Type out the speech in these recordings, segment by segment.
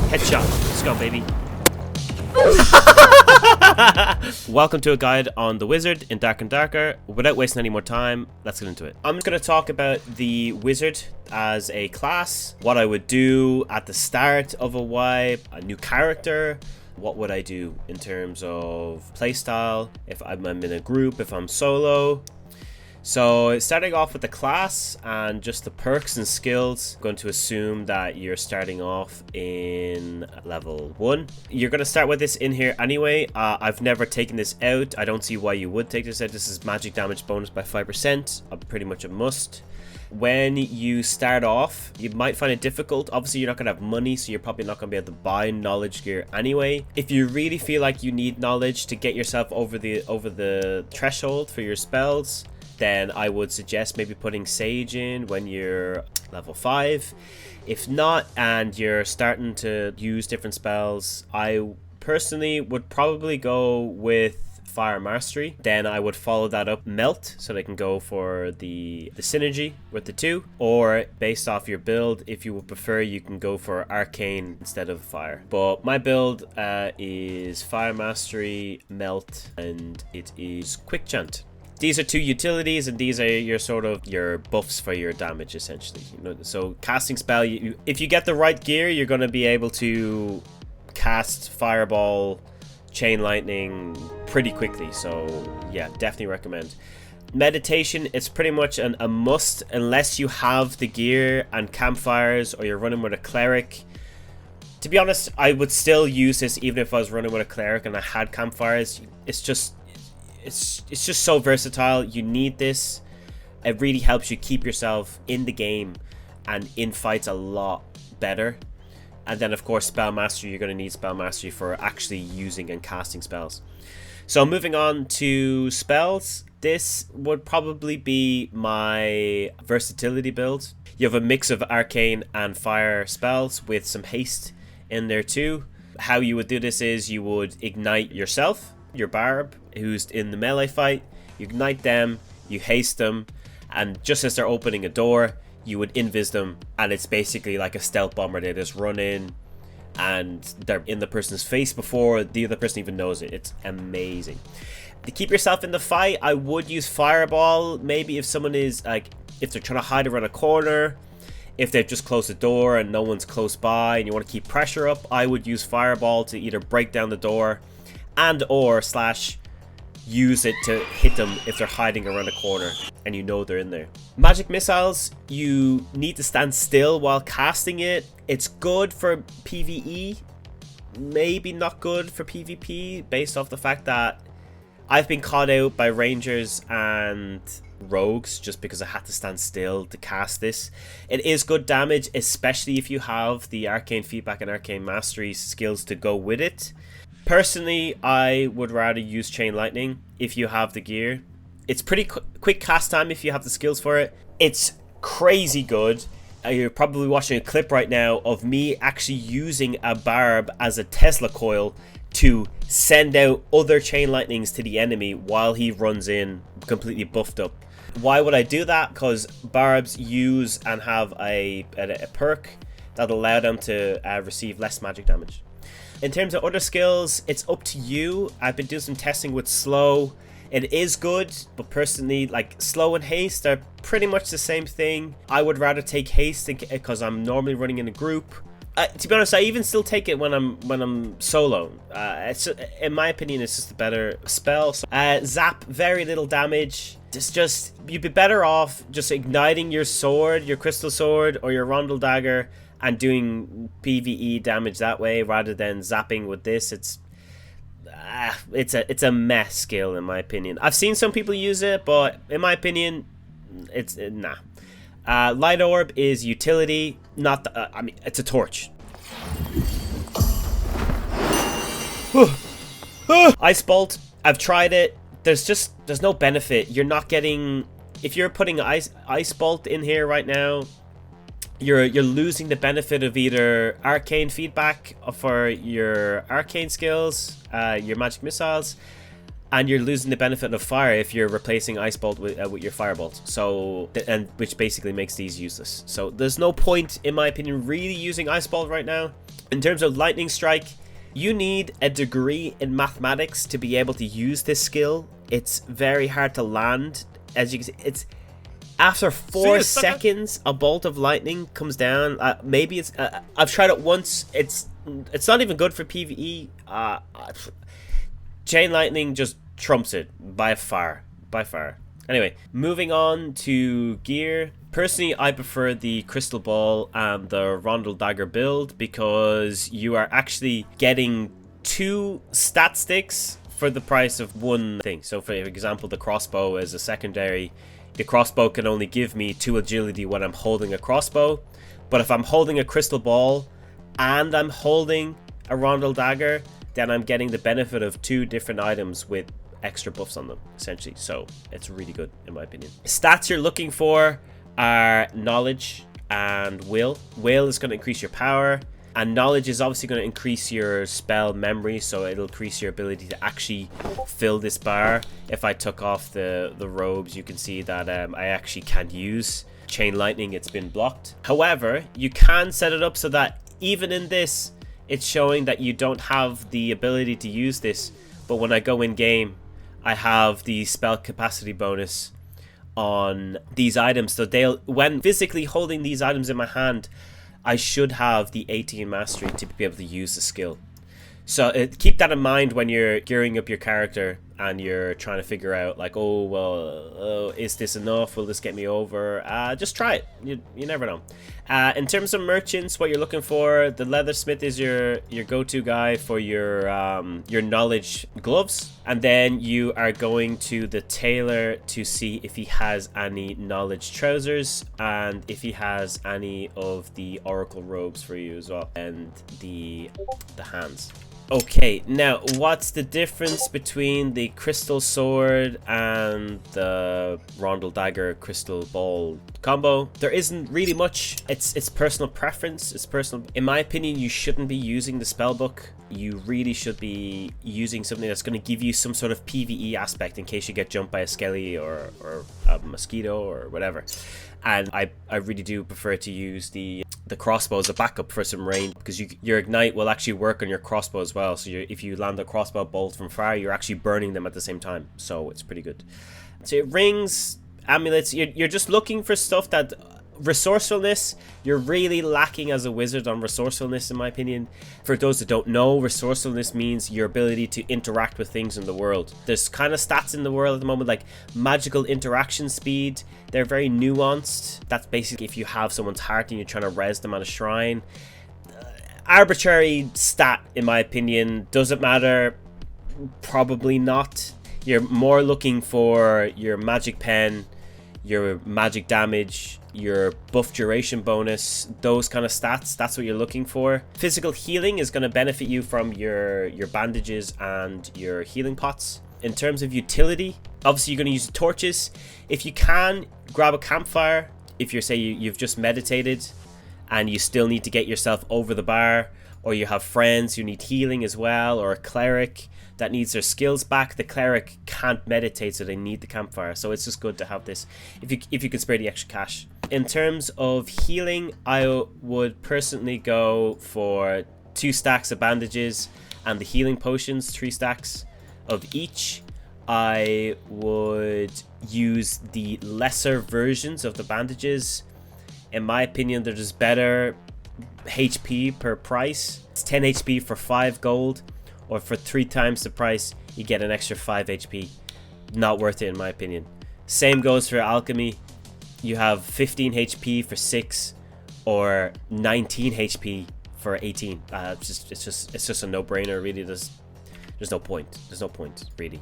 Headshot. Let's go, baby. Welcome to a guide on the wizard in Dark and Darker. Without wasting any more time, let's get into it. I'm going to talk about the wizard as a class, what I would do at the start of a wipe, a new character, what would I do in terms of playstyle, if I'm in a group, if I'm solo. So starting off with the class and just the perks and skills, I'm going to assume that you're starting off in level 1. You're going to start with this in here anyway. I've never taken this out. I don't see why you would take this out. This is magic damage bonus by 5%. Pretty much a must. When you start off, you might find it difficult. Obviously, you're not going to have money, so you're probably not going to be able to buy knowledge gear anyway. If you really feel like you need knowledge to get yourself over the threshold for your spells, then I would suggest maybe putting Sage in when you're level 5. If not, and you're starting to use different spells, I personally would probably go with Fire Mastery. Then I would follow that up Melt, so they can go for the synergy with the two. Or based off your build, if you would prefer, you can go for Arcane instead of Fire. But my build is Fire Mastery, Melt, and it is Quick Chant. These are two utilities, and these are your buffs for your damage, essentially. So casting spell, if you get the right gear, you're going to be able to cast Fireball, Chain Lightning pretty quickly. So yeah, definitely recommend. Meditation, it's pretty much a must unless you have the gear and campfires, or you're running with a cleric. To be honest, I would still use this even if I was running with a cleric and I had campfires. It's just so versatile. You need this. It really helps you keep yourself in the game and in fights a lot better. And then of course spell mastery, you're going to need spell mastery for actually using and casting spells. So moving on to spells, this would probably be my versatility build. You have a mix of arcane and fire spells with some haste in there too. How you would do this is you would ignite yourself, your barb who's in the melee fight, you ignite them, you haste them, and just as they're opening a door, you would invis them, and it's basically like a stealth bomber. They just run in and they're in the person's face before the other person even knows it. It's amazing. To keep yourself in the fight, I would use Fireball. Maybe if someone is if they're trying to hide around a corner, if they've just closed the door and no one's close by and you want to keep pressure up, I would use Fireball to either break down the door and or slash use it to hit them if they're hiding around a corner and you know they're in there. Magic missiles, you need to stand still while casting it. It's good for PvE, maybe not good for PvP, based off the fact that I've been caught out by rangers and rogues just because I had to stand still to cast this. It is good damage, especially if you have the arcane feedback and arcane mastery skills to go with it. Personally, I would rather use Chain Lightning if you have the gear. It's pretty quick cast time if you have the skills for it. It's crazy good. You're probably watching a clip right now of me actually using a barb as a Tesla coil to send out other Chain Lightnings to the enemy while he runs in completely buffed up. Why would I do that? Because barbs use and have a perk that allow them to receive less magic damage. In terms of other skills, it's up to you. I've been doing some testing with slow. It is good, but personally, like slow and haste are pretty much the same thing. I would rather take haste because I'm normally running in a group. To be honest, I even still take it when I'm solo. In my opinion, it's just a better spell. Zap, very little damage. It's just, you'd be better off just igniting your sword, your crystal sword, or your rondel dagger, and doing PvE damage that way rather than zapping with this. It's a mess skill in my opinion. I've seen some people use it, but in my opinion, it's nah. Light orb is utility, not I mean, it's a torch. Ice bolt, I've tried it. There's no benefit. You're not getting, if you're putting ice bolt in here right now, you're losing the benefit of either arcane feedback for your arcane skills, your magic missiles, and you're losing the benefit of fire if you're replacing Ice Bolt with your Firebolt. So, and which basically makes these useless. So there's no point, in my opinion, really using Ice Bolt right now. In terms of Lightning Strike, you need a degree in mathematics to be able to use this skill. It's very hard to land. As you can see, it's after 4 seconds, a bolt of lightning comes down. Maybe it's. I've tried it once. It's not even good for PvE. Chain lightning just trumps it by far. Anyway, moving on to gear. Personally, I prefer the Crystal Ball and the Rondel Dagger build because you are actually getting 2 stat sticks for the price of 1 thing. So for example, the crossbow is a secondary. The crossbow can only give me 2 agility when I'm holding a crossbow. But if I'm holding a Crystal Ball and I'm holding a Rondel Dagger, then I'm getting the benefit of 2 different items with extra buffs on them, essentially. So it's really good, in my opinion. Stats you're looking for are knowledge and will. Will is going to increase your power, and knowledge is obviously going to increase your spell memory, so it'll increase your ability to actually fill this bar. If I took off the robes, you can see that I actually can't use Chain Lightning. It's been blocked. However, you can set it up so that even in this, it's showing that you don't have the ability to use this, but when I go in game, I have the spell capacity bonus on these items. So when physically holding these items in my hand, I should have the 18 mastery to be able to use the skill. So keep that in mind when you're gearing up your character and you're trying to figure out, like, oh, well, is this enough? Will this get me over? Just try it. You never know. In terms of merchants, what you're looking for, the leathersmith is your go-to guy for your knowledge gloves. And then you are going to the tailor to see if he has any knowledge trousers and if he has any of the oracle robes for you as well, and the hands. Okay, now what's the difference between the crystal sword and the Rondel Dagger crystal ball combo? There isn't really much. It's personal preference. It's personal. In my opinion, you shouldn't be using the spellbook. You really should be using something that's going to give you some sort of PvE aspect in case you get jumped by a skelly or a mosquito or whatever. And I really do prefer to use the crossbow as a backup for some range, because your ignite will actually work on your crossbow as well. So if you land a crossbow bolt from far, you're actually burning them at the same time. So it's pretty good. So rings, amulets, you're just looking for stuff that... Resourcefulness, you're really lacking as a wizard on resourcefulness, in my opinion. For those that don't know, resourcefulness means your ability to interact with things in the world. There's kind of stats in the world at the moment, like magical interaction speed. They're very nuanced. That's basically if you have someone's heart and you're trying to res them at a shrine. Arbitrary stat, in my opinion. Does it matter? Probably not. You're more looking for your magic pen, your magic damage, your buff duration bonus, those kind of stats. That's what you're looking for. Physical healing is going to benefit you from your bandages and your healing pots. In terms of utility, obviously you're going to use the torches. If you can, grab a campfire. If you're, say, you've just meditated and you still need to get yourself over the bar, or you have friends who need healing as well, or a cleric that needs their skills back. The cleric can't meditate, so they need the campfire. So it's just good to have this if you can spare the extra cash. In terms of healing, I would personally go for 2 stacks of bandages and the healing potions, 3 stacks of each. I would use the lesser versions of the bandages. In my opinion, they're just better HP per price. It's 10 HP for 5 gold, or for 3 times the price you get an extra 5 HP. Not worth it, in my opinion. Same goes for alchemy. You have 15 HP for 6, or 19 HP for 18. It's just a no-brainer, really. There's no point. There's no point, really.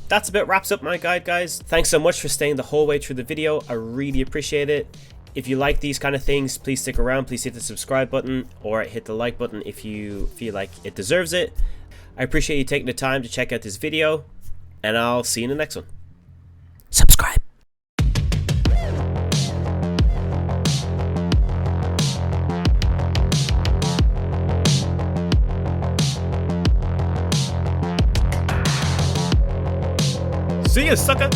That's about wraps up my guide, guys. Thanks so much for staying the whole way through the video. I really appreciate it. If you like these kind of things, please stick around. Please hit the subscribe button or hit the like button if you feel like it deserves it. I appreciate you taking the time to check out this video, and I'll see you in the next one. Subscribe. See ya, sucker.